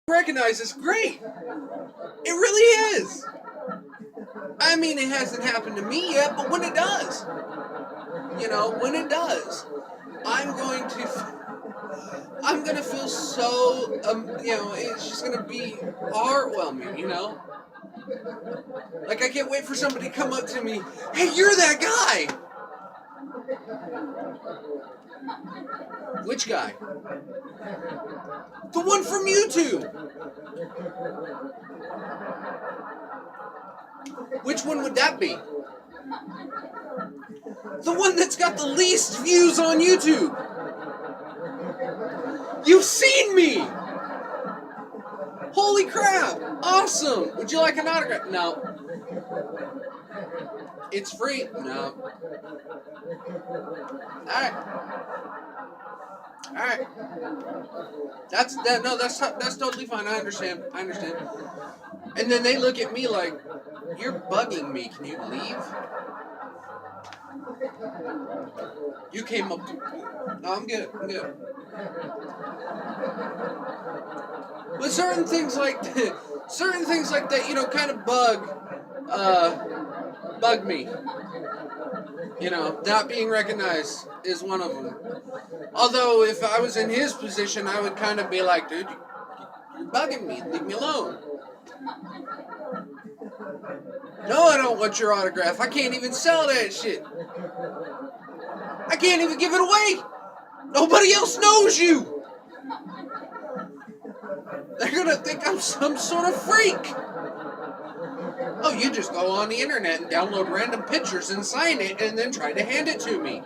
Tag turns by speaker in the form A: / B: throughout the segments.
A: recognize is great. It really is. I mean, it hasn't happened to me yet, but when it does, when it does, I'm going to. I'm gonna feel so, it's just gonna be heartwarming, Like, I can't wait for somebody to come up to me, hey, you're that guy! Which guy? The one from YouTube! Which one would that be? The one that's got the least views on YouTube! You've seen me! Holy crap! Awesome! Would you like an autograph? No. It's free? No. Alright. That's totally fine. I understand. And then they look at me like, you're bugging me. Can you leave? You came up to me. No, I'm good. But certain things like that, kind of bug me. Not being recognized is one of them. Although, if I was in his position, I would kind of be like, dude, you're bugging me. Leave me alone. No, I don't want your autograph. I can't even sell that shit. I can't even give it away. Nobody else knows you. They're gonna think I'm some sort of freak. Oh, you just go on the internet and download random pictures and sign it and then try to hand it to me.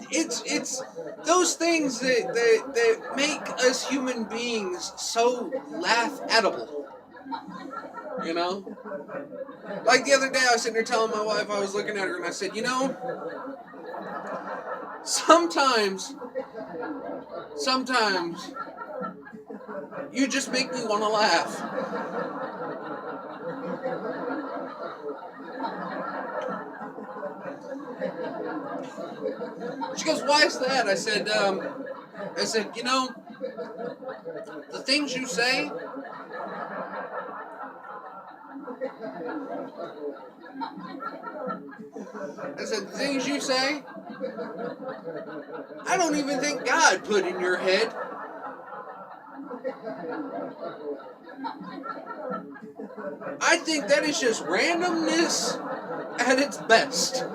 A: It's those things that make us human beings so laugh-atable. Like the other day, I was sitting there telling my wife, I was looking at her and I said, sometimes you just make me want to laugh. She goes, why is that? I said, the things you say, I don't even think God put in your head. I think that is just randomness at its best.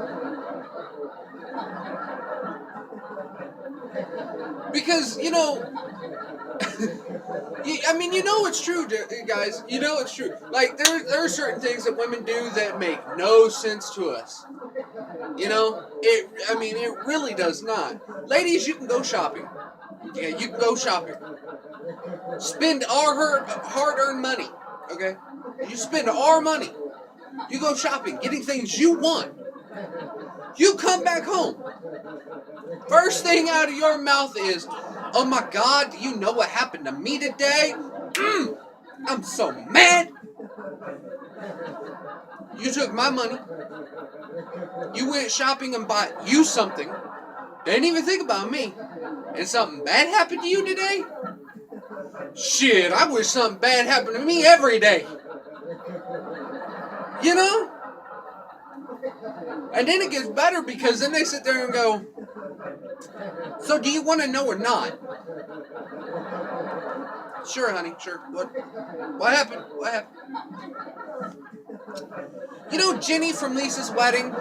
A: Because, it's true, guys. It's true. Like, there are certain things that women do that make no sense to us. It really does not. Ladies, you can go shopping. Yeah, you can go shopping. Spend our hard-earned money, okay? You spend our money. You go shopping, getting things you want. You come back home. First thing out of your mouth is, oh my God, do you know what happened to me today? I'm so mad. You took my money. You went shopping and bought you something. Didn't even think about me. And something bad happened to you today? Shit, I wish something bad happened to me every day. And then it gets better because then they sit there and go, so do you want to know or not? Sure, honey, sure. What happened? Jenny from Lisa's wedding?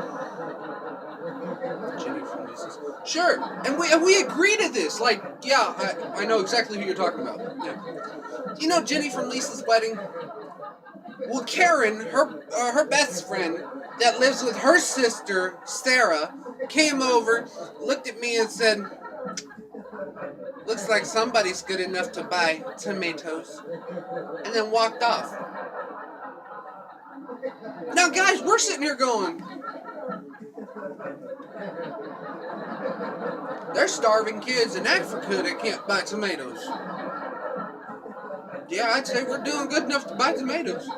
A: Sure. And we agree to this. Like, yeah, I know exactly who you're talking about. Yeah. Jenny from Lisa's wedding? Well, Karen, her best friend that lives with her sister, Sarah, came over, looked at me and said, looks like somebody's good enough to buy tomatoes, and then walked off. Now, guys, we're sitting here going, there's starving kids in Africa that can't buy tomatoes. Yeah, I'd say we're doing good enough to buy tomatoes.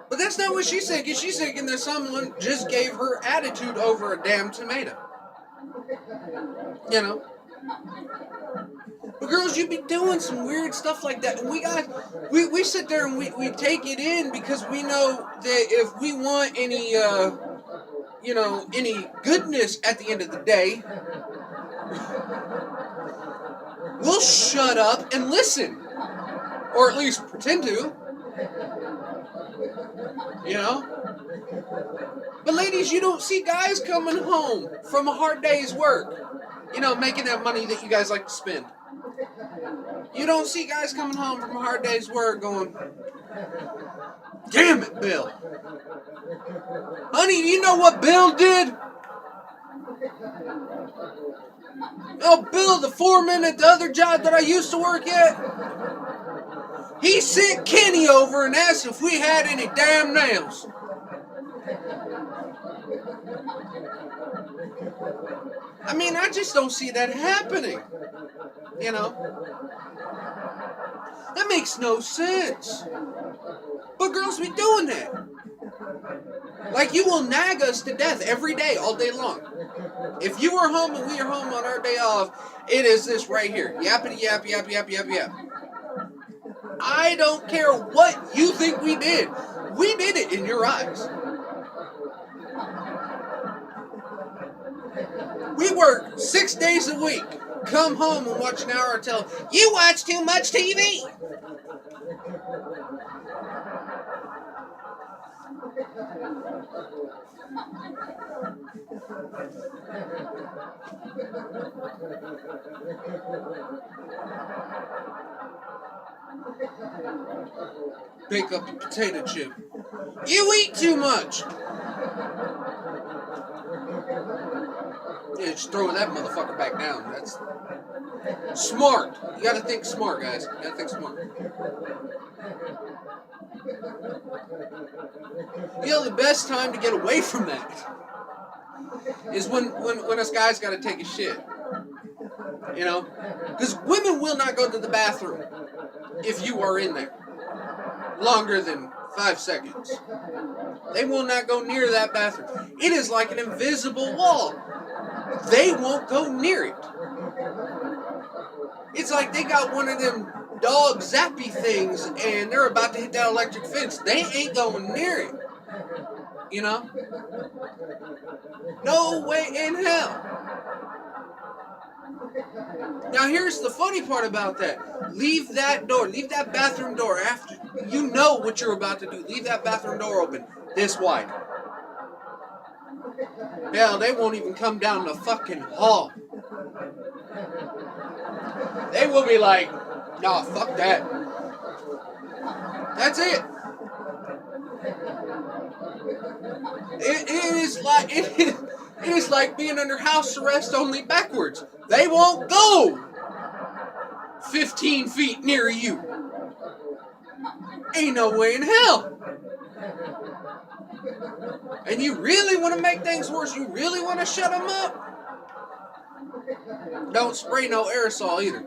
A: But that's not what she's thinking. She's thinking that someone just gave her attitude over a damn tomato. You know? But girls, you be doing some weird stuff like that. And we sit there and we take it in because we know that if we want any, any goodness at the end of the day, we'll shut up and listen. Or at least pretend to. You know? But ladies, you don't see guys coming home from a hard day's work, making that money that you guys like to spend. You don't see guys coming home from a hard day's work going, damn it, Bill. Honey, do you know what Bill did? Oh, Bill, the foreman at the other job that I used to work at, he sent Kenny over and asked if we had any damn nails. I mean, I just don't see that happening. That makes no sense. But girls be doing that. Like, you will nag us to death every day, all day long. If you are home and we are home on our day off, it is this right here. Yappity yap, yap, yap, yap, yap. I don't care what you think we did. We did it in your eyes. We work 6 days a week. Come home and watch an hour of television. You watch too much TV. Bake up a potato chip. You eat too much. Yeah, just throw that motherfucker back down. That's smart. You gotta think smart, guys. You gotta think smart. The best time to get away from that is when us guys gotta take a shit. Because women will not go to the bathroom if you are in there longer than 5 seconds. They will not go near that bathroom. It is like an invisible wall. They won't go near it. It's like they got one of them dog zappy things and they're about to hit that electric fence. They ain't going near it. No way in hell. Now here's the funny part about that. Leave that bathroom door after you know what you're about to do. Leave that bathroom door open this wide. Hell, they won't even come down the fucking hall. They will be like, nah, fuck that. That's it. It is like being under house arrest, only backwards. They won't go 15 feet near you. Ain't no way in hell. And you really want to make things worse? You really want to shut them up? Don't spray no aerosol either.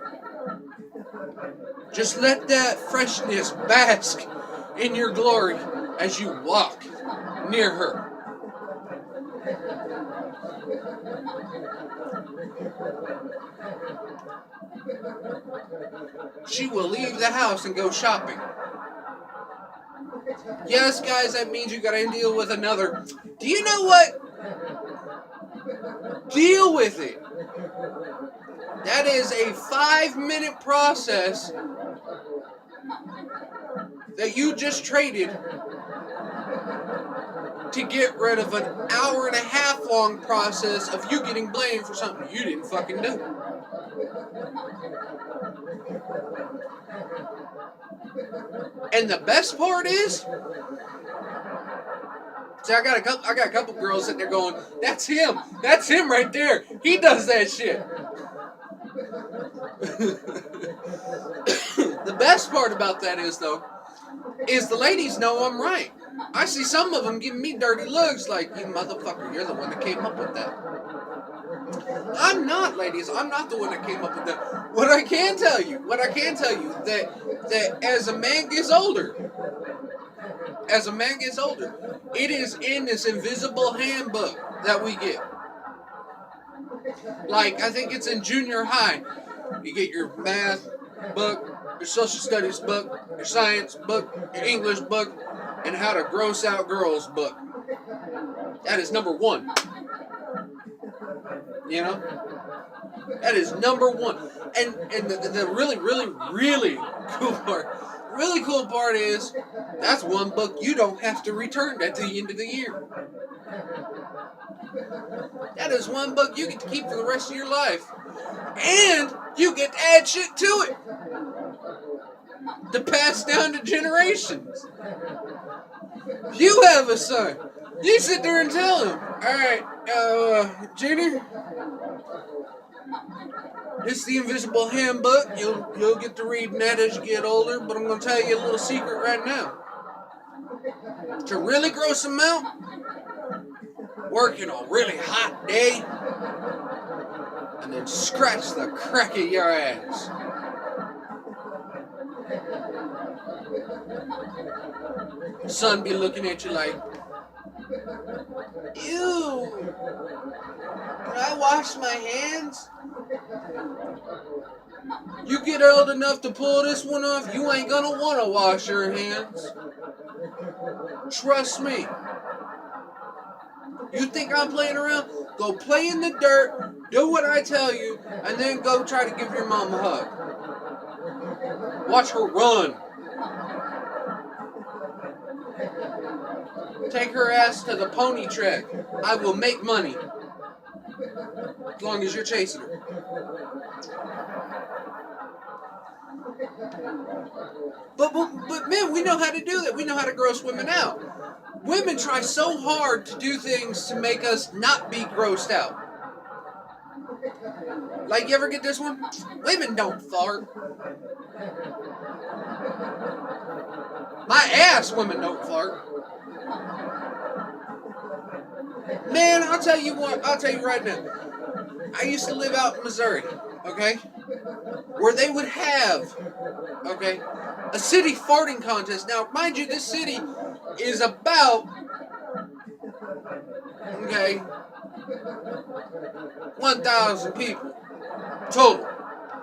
A: Just let that freshness bask in your glory as you walk near her. She will leave the house and go shopping. Yes, guys, that means you gotta deal with another. Do you know what? Deal with it. That is a 5-minute process that you just traded to get rid of an hour-and-a-half long process of you getting blamed for something you didn't fucking do. And the best part is, see, I got a couple girls sitting there going, that's him right there. He does that shit. The best part about that is, though, is the ladies know I'm right. I see some of them giving me dirty looks like, you motherfucker, you're the one that came up with that. I'm not, ladies. I'm not the one that came up with that. What I can tell you, that as a man gets older, it is in this invisible handbook that we get. Like, I think it's in junior high. You get your math book, your social studies book, your science book, your English book, and how to gross out girls book. That is number one. You know? That is number one. And the really cool part is that's one book you don't have to return at the end of the year. That is one book you get to keep for the rest of your life. And you get to add shit to it to pass down to generations. You have a son. You sit there and tell him, alright, Junior, this is the Invisible Handbook. You'll get to reading that as you get older, but I'm going to tell you a little secret right now. To really gross him out, working a really hot day, and then scratch the crack of your ass. Son be looking at you like, ew, can I wash my hands? You get old enough to pull this one off, you ain't gonna want to wash your hands. Trust me. You think I'm playing around? Go play in the dirt, do what I tell you, and then go try to give your mom a hug. Watch her run. Take her ass to the pony track. I will make money. As long as you're chasing her. But man, we know how to do that. We know how to gross women out. Women try so hard to do things to make us not be grossed out. Like, you ever get this one? Women don't fart. My ass, women don't fart. Man, I'll tell you right now. I used to live out in Missouri, okay? Where they would have, okay, a city farting contest. Now, mind you, this city is about, okay, 1,000 people total.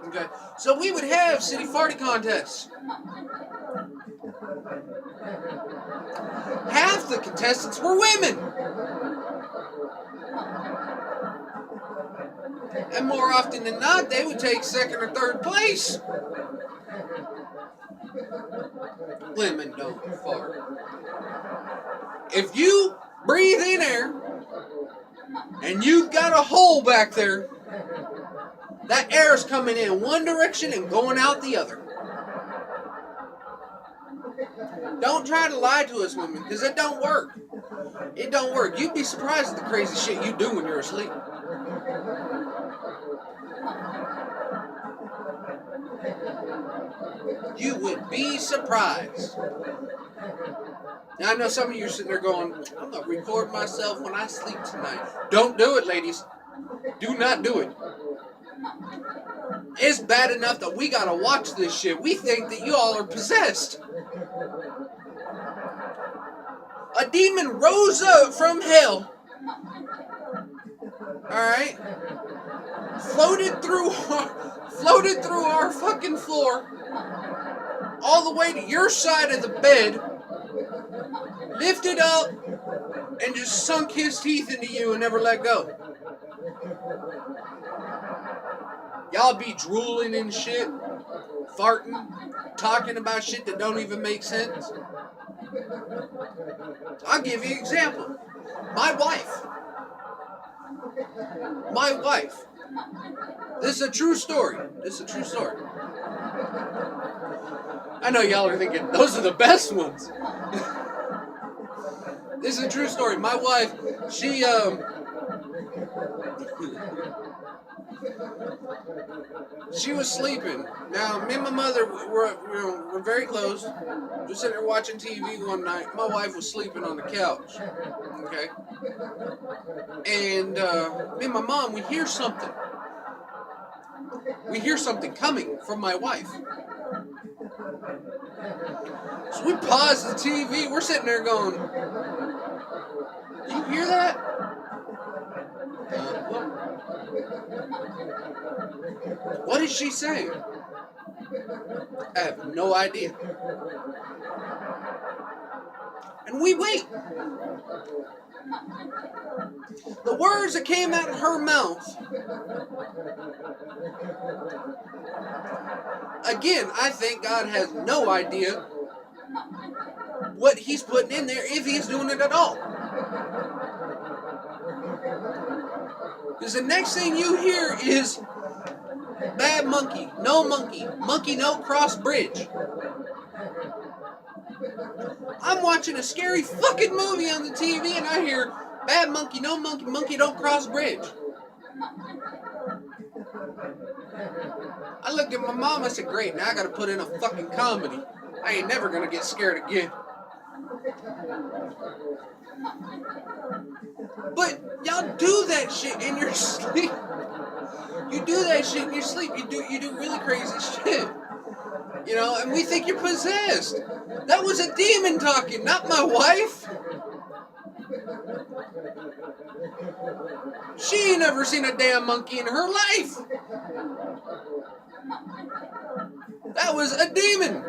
A: Okay, so we would have city farting contests. Half the contestants were women. And more often than not, they would take second or third place. Women don't fart. If you breathe in air and you've got a hole back there, that air is coming in one direction and going out the other. Don't try to lie to us, women, because it don't work. It don't work. You'd be surprised at the crazy shit you do when you're asleep. You would be surprised. Now, I know some of you are sitting there going, I'm going to record myself when I sleep tonight. Don't do it, ladies. Do not do it. It's bad enough that we got to watch this shit. We think that you all are possessed. A demon rose up from hell. Alright? Floated through our fucking floor. All the way to your side of the bed. Lifted up. And just sunk his teeth into you and never let go. Y'all be drooling and shit. Farting. Talking about shit that don't even make sense. I'll give you an example. My wife. This is a true story. I know y'all are thinking, those are the best ones. This is a true story. My wife, she was sleeping. Now, me and my mother were very close. We were sitting there watching TV one night. My wife was sleeping on the couch. Okay? And me and my mom, we hear something. We hear something coming from my wife. So we pause the TV. We're sitting there going, "Do you hear that?" Well, What is she saying? I have no idea. And we wait. The words that came out of her mouth, again, I think God has no idea what he's putting in there, if he's doing it at all. Because the next thing you hear is bad monkey, monkey no cross bridge. I'm watching a scary fucking movie on the TV and I hear bad monkey, no monkey don't cross bridge. I looked at my mom, I said, great, now I gotta put in a fucking comedy. I ain't never gonna get scared again. But y'all do that shit in your sleep. You do that shit in your sleep. You do really crazy shit. You know, and we think you're possessed. That was a demon talking, not my wife. She ain't never seen a damn monkey in her life. That was a demon.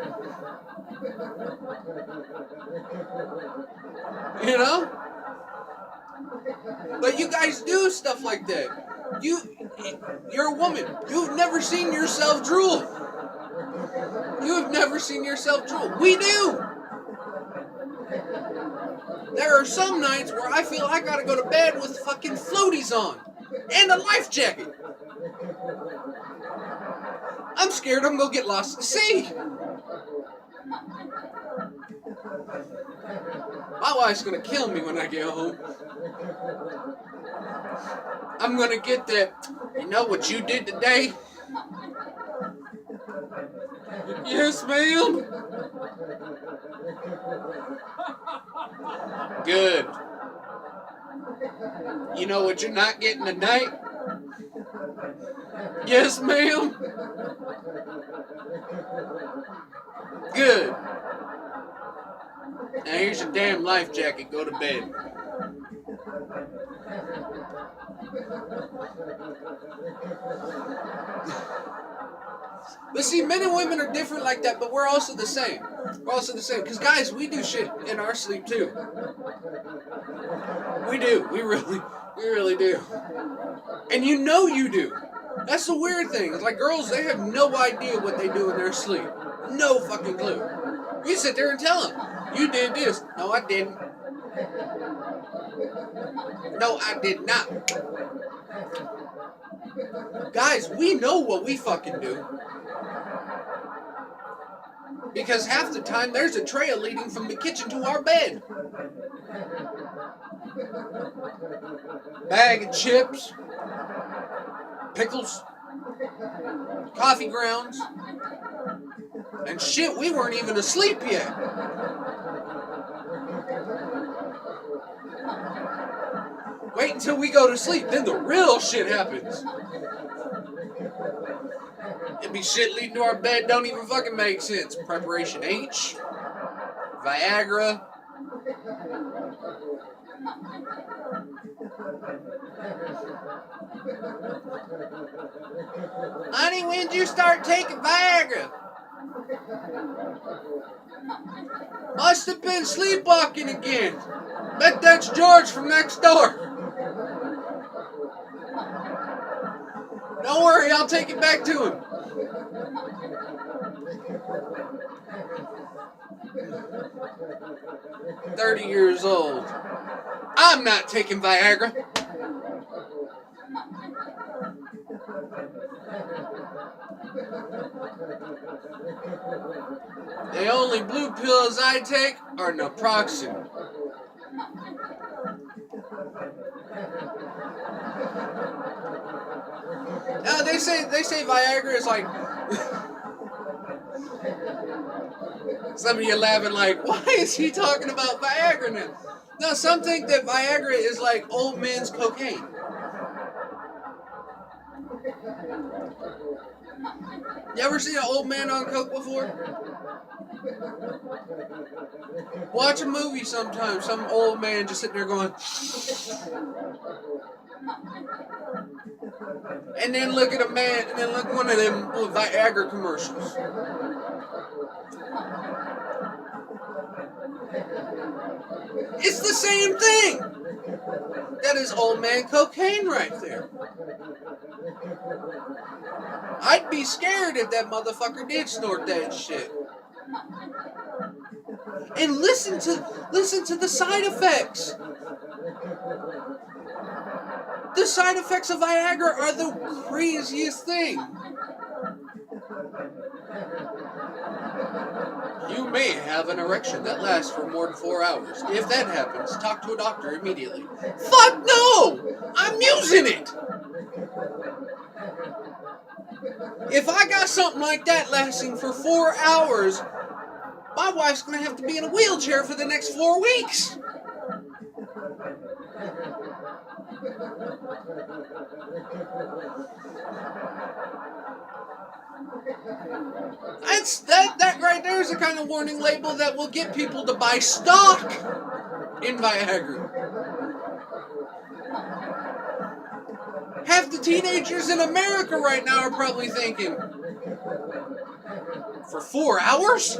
A: You know? But you guys do stuff like that. You're a woman. You've never seen yourself drool. You have never seen yourself drool. We do. There are some nights where I feel I gotta go to bed with fucking floaties on. And a life jacket. I'm scared I'm gonna get lost at sea. My wife's gonna kill me when I get home. I'm gonna get that, you know what you did today? Yes, ma'am. Good. You know what you're not getting tonight? Yes, ma'am. Good. Now here's your damn life jacket. Go to bed. But see, men and women are different like that, but we're also the same. We're also the same. Because, guys, we do shit in our sleep, too. We do. We really do. And you know you do. That's the weird thing. It's like girls, they have no idea what they do in their sleep. No fucking clue. You sit there and tell them, you did this. No, I didn't. No, I did not. Guys, we know what we fucking do. Because half the time, there's a trail leading from the kitchen to our bed. Bag of chips, pickles, coffee grounds, and shit, we weren't even asleep yet. Wait until we go to sleep, then the real shit happens. It'd be shit leading to our bed, don't even fucking make sense. Preparation H, Viagra. Honey, when did you start taking Viagra? Must have been sleepwalking again. Bet that's George from next door. Don't worry, I'll take it back to him. I'm 30 years old. I'm not taking Viagra. The only blue pills I take are naproxen. Now they say Viagra is like. Some of you laughing like, why is he talking about Viagra now? No, some think that Viagra is like old men's cocaine. You ever seen an old man on coke before? Watch a movie sometime, some old man just sitting there going. And then look at a man, and then look at one of them Viagra commercials. It's the same thing. That is old man cocaine right there. I'd be scared if that motherfucker did snort that shit. And listen to the side effects. The side effects of Viagra are the craziest thing. You may have an erection that lasts for more than 4 hours. If that happens, talk to a doctor immediately. Fuck no! I'm using it! If I got something like that lasting for 4 hours, my wife's gonna have to be in a wheelchair for the next 4 weeks. That right there is the kind of warning label that will get people to buy stock in Viagra. Half the teenagers in America right now are probably thinking, for 4 hours?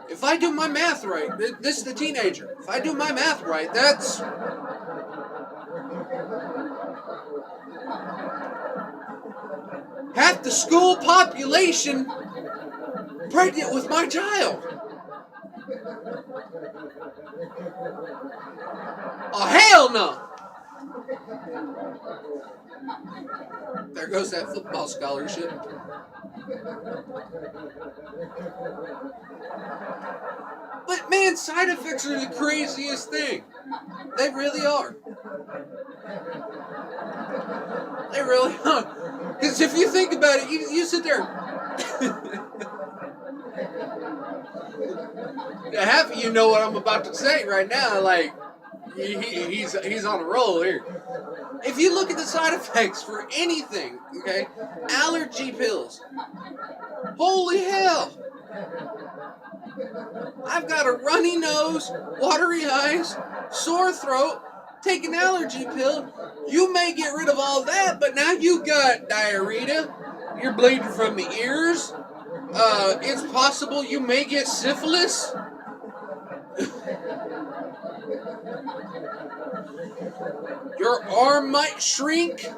A: If I do my math right, this is the teenager. If I do my math right, that's half the school population pregnant with my child. Oh, hell no! There goes that football scholarship. But man, side effects are the craziest thing. They really are. They really are. Because if you think about it, you sit there. Half of you know what I'm about to say right now. Like, he's on a roll here. If you look at the side effects for anything, okay, allergy pills. Holy hell! I've got a runny nose, watery eyes, sore throat, take an allergy pill. You may get rid of all that, but now you got diarrhea, you're bleeding from the ears, it's possible you may get syphilis. Your arm might shrink.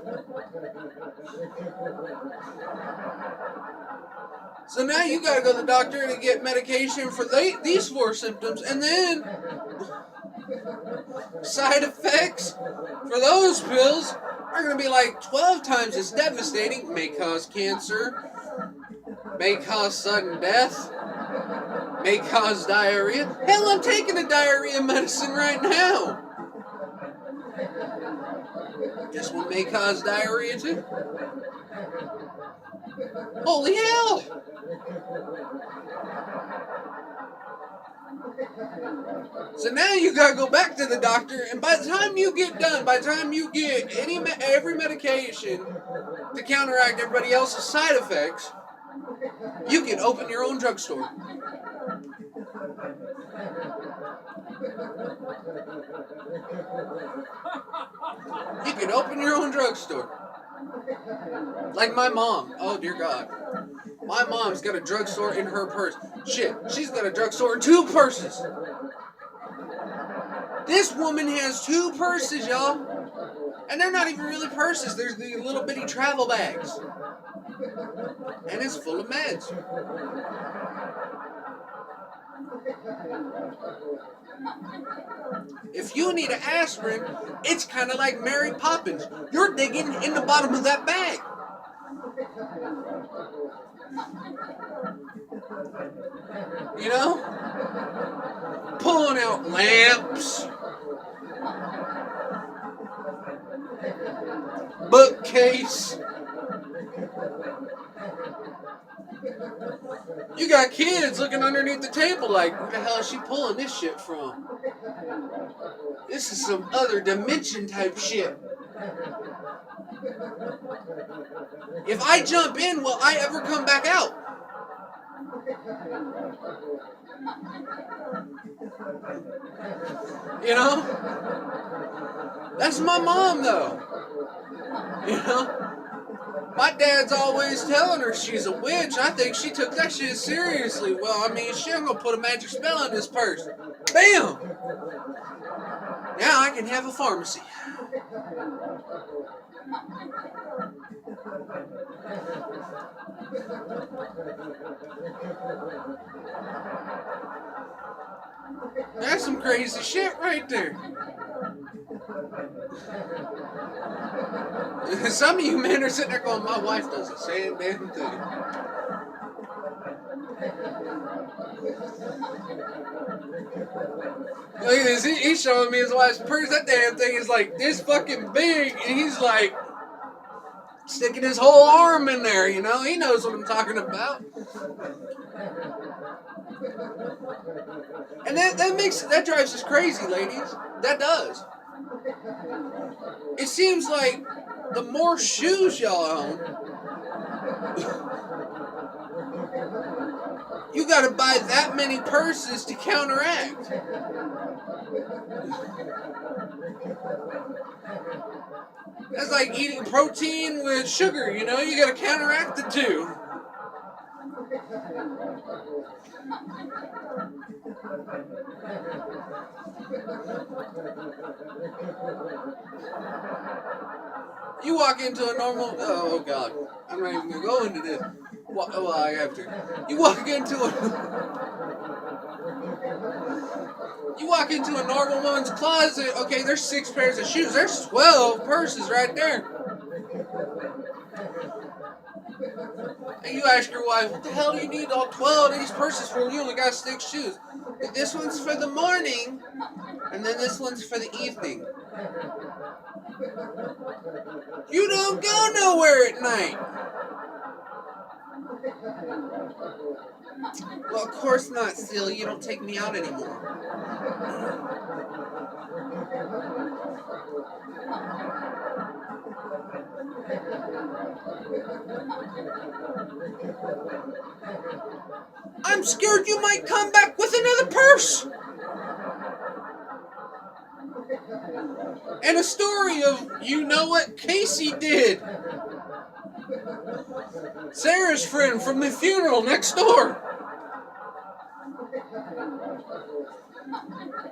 A: So now you gotta go to the doctor to get medication for these 4 symptoms, and then side effects for those pills are gonna be like 12 times as devastating. May cause cancer, may cause sudden death, may cause diarrhea. Hell, I'm taking a diarrhea medicine right now. This one may cause diarrhea too. Holy hell! So now you gotta go back to the doctor, and by the time you get done, by the time you get every medication to counteract everybody else's side effects, you can open your own drugstore. You can open your own drugstore. Like my mom. Oh, dear God. My mom's got a drugstore in her purse. Shit, she's got a drugstore in 2 purses. This woman has 2 purses, y'all. And they're not even really purses. There's the little bitty travel bags. And it's full of meds. If you need an aspirin, it's kind of like Mary Poppins. You're digging in the bottom of that bag. You know? Pulling out lamps, bookcase. You got kids looking underneath the table like, where the hell is she pulling this shit from? This is some other dimension type shit. If I jump in, will I ever come back out? You know? That's my mom, though. You know? My dad's always telling her she's a witch. I think she took that shit seriously. Well, I mean, shit, I'm gonna put a magic spell on this purse. Bam! Now I can have a pharmacy. That's some crazy shit right there. Some of you men are sitting there going, my wife does the same damn thing. Look at this, he's showing me his wife's purse. That damn thing is like this fucking big, and he's like sticking his whole arm in there, you know? He knows what I'm talking about. And that drives us crazy, ladies. That does. It seems like the more shoes y'all own, you gotta buy that many purses to counteract. That's like eating protein with sugar, you know? You gotta counteract the two. You walk into a normal... Oh, God. I'm not even going to go into this. Well, I have to. You walk into a normal woman's closet. Okay, there's 6 pairs of shoes. There's 12 purses right there. And you ask your wife, what the hell do you need all 12 of these purses for? You only got 6 shoes. This one's for the morning, and then this one's for the evening. You don't go nowhere at night. Well, of course not, silly. You don't take me out anymore. I'm scared you might come back with another purse. And a story of, you know what Casey did. Sarah's friend from the funeral next door.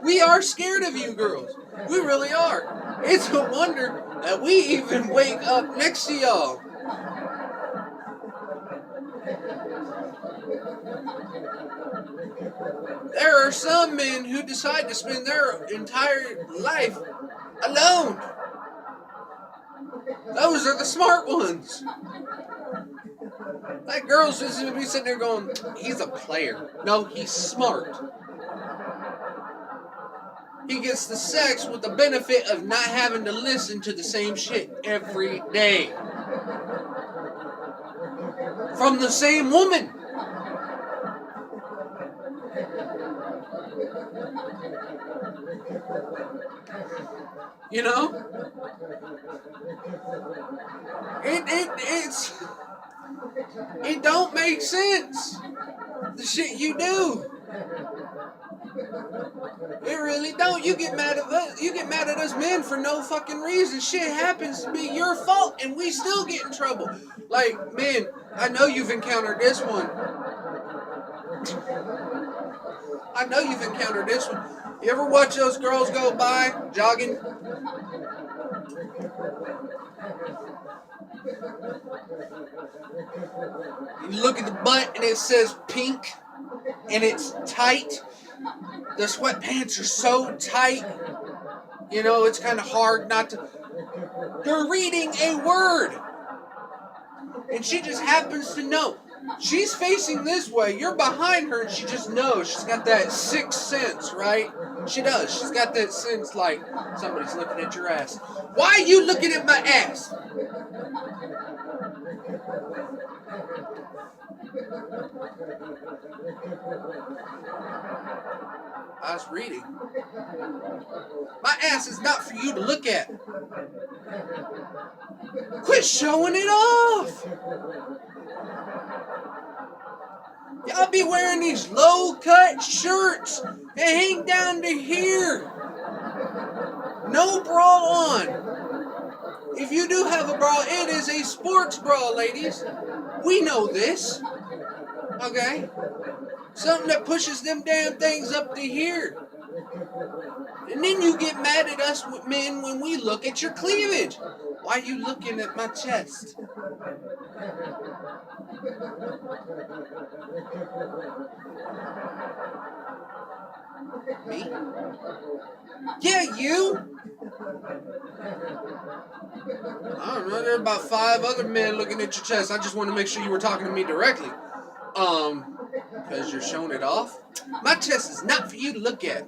A: We are scared of you girls. We really are. It's a wonder that we even wake up next to y'all. There are some men who decide to spend their entire life alone. Those are the smart ones. That girl's just going to be sitting there going, he's a player. No, he's smart. He gets the sex with the benefit of not having to listen to the same shit every day. From the same woman. You know? It don't make sense. The shit you do. It really don't. You get mad at us. You get mad at us men for no fucking reason. Shit happens to be your fault, and we still get in trouble. Like, man, I know you've encountered this one. I know you've encountered this one. You ever watch those girls go by jogging? You look at the butt and it says pink and it's tight. The sweatpants are so tight. You know, it's kind of hard not to... They're reading a word. And she just happens to know. She's facing this way. You're behind her and she just knows. She's got that sixth sense, right? She does. She's got that sense like somebody's looking at your ass. Why are you looking at my ass? I was reading. My ass is not for you to look at. Quit showing it off. Y'all be wearing these low-cut shirts that hang down to here. No bra on. If you do have a bra, it is a sports bra, ladies. We know this. Okay? Something that pushes them damn things up to here. And then you get mad at us men when we look at your cleavage. Why are you looking at my chest? Me? Yeah, you. I don't know. There are about 5 other men looking at your chest. I just want to make sure you were talking to me directly. Because you're showing it off. My chest is not for you to look at.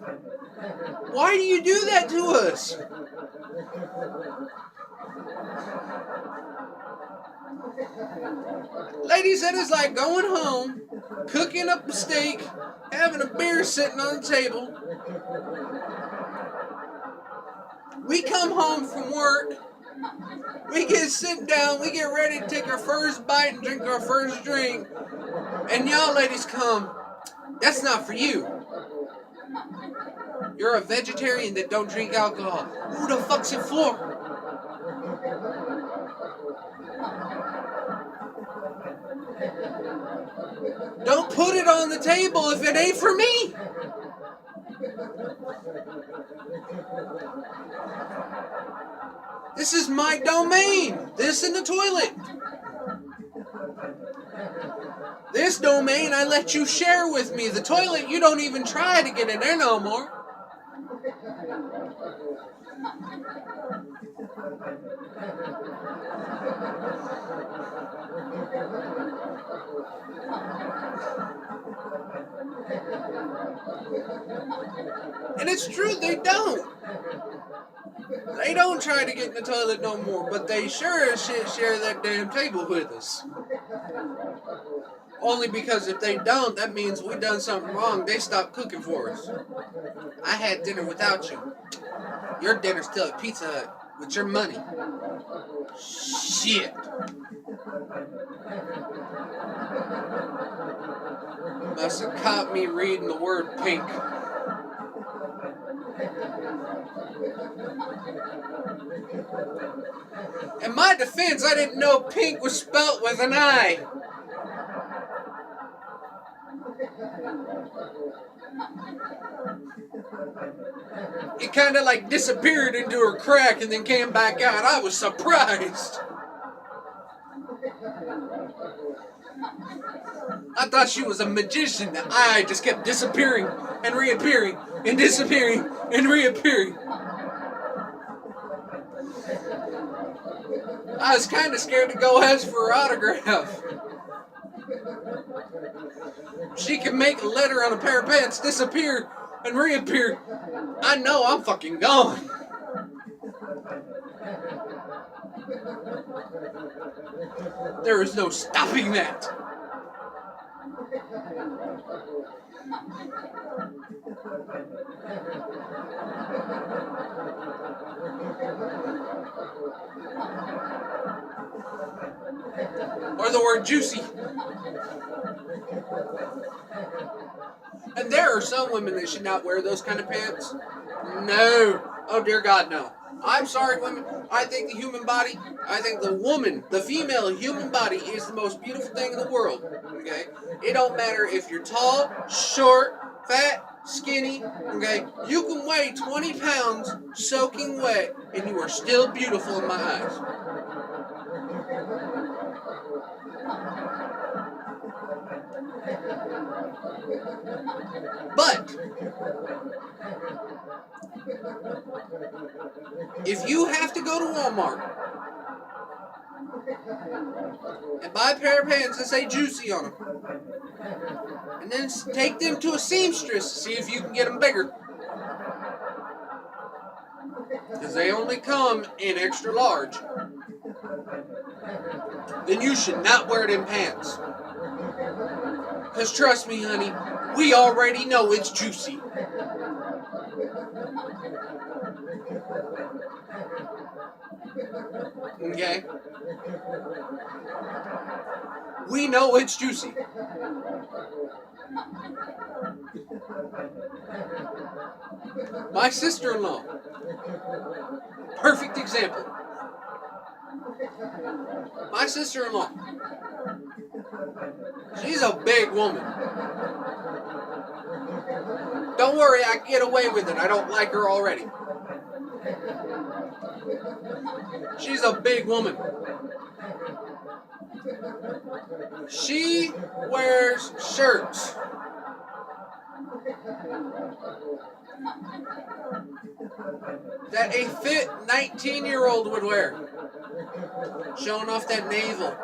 A: Why do you do that to us? Ladies, that is like going home, cooking up a steak, having a beer sitting on the table. We come home from work, we get sit down, we get ready to take our first bite and drink our first drink, and y'all ladies come, that's not for you. You're a vegetarian that don't drink alcohol. Who the fuck's it for? Don't put it on the table if it ain't for me. This is my domain. This and the toilet. This domain I let you share with me. The toilet, you don't even try to get in there no more. And it's true, they don't. They don't try to get in the toilet no more, but they sure as shit share that damn table with us. Only because if they don't, that means we done something wrong. They stop cooking for us. I had dinner without you. Your dinner's still at Pizza Hut with your money. Shit. Must have caught me reading the word pink. In my defense, I didn't know pink was spelt with an I. It kind of like disappeared into her crack and then came back out. I was surprised. I thought she was a magician. The eye just kept disappearing and reappearing and disappearing and reappearing. I was kind of scared to go ask for her autograph. She can make a letter on a pair of pants disappear and reappear. I know I'm fucking gone. There is no stopping that. Or the word juicy. And there are some women that should not wear those kind of pants. No. Oh dear God, no. I'm sorry, women. I think the human body, I think the woman, the female human body is the most beautiful thing in the world. Okay? It don't matter if you're tall, short, fat, skinny. Okay? You can weigh 20 pounds soaking wet and you are still beautiful in my eyes. But if you have to go to Walmart and buy a pair of pants that say juicy on them, and then take them to a seamstress to see if you can get them bigger, because they only come in extra large, then you should not wear them pants. Because trust me, honey, we already know it's juicy. Okay? We know it's juicy. My sister-in-law, perfect example. My sister-in-law, she's a big woman. Don't worry, I can get away with it. I don't like her already. She's a big woman. She wears shirts that a fit 19-year-old would wear, showing off that navel.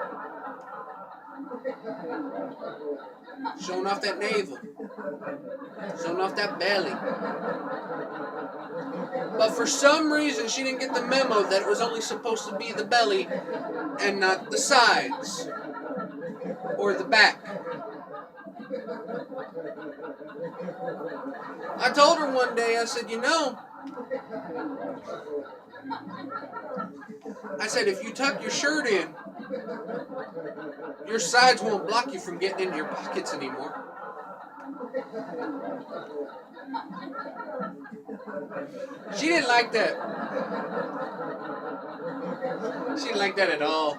A: Showing off that navel. Showing off that belly. But for some reason, she didn't get the memo that it was only supposed to be the belly and not the sides or the back. I told her one day, I said, if you tuck your shirt in, your sides won't block you from getting into your pockets anymore. She didn't like that. She didn't like that at all.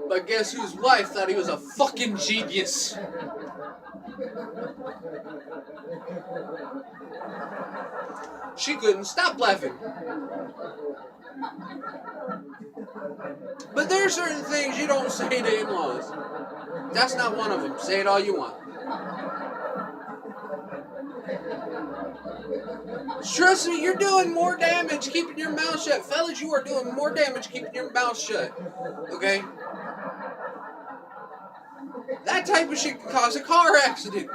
A: But guess whose wife thought he was a fucking genius? She couldn't stop laughing. But there are certain things you don't say to in-laws. That's not one of them. Say it all you want. Trust me, you're doing more damage keeping your mouth shut. Fellas, you are doing more damage keeping your mouth shut. Okay? That type of shit can cause a car accident.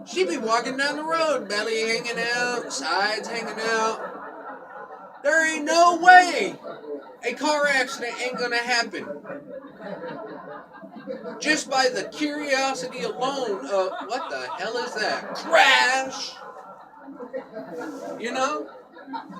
A: She'd be walking down the road, belly hanging out, sides hanging out. There ain't no way a car accident ain't gonna happen. Just by the curiosity alone of, what the hell is that? Crash!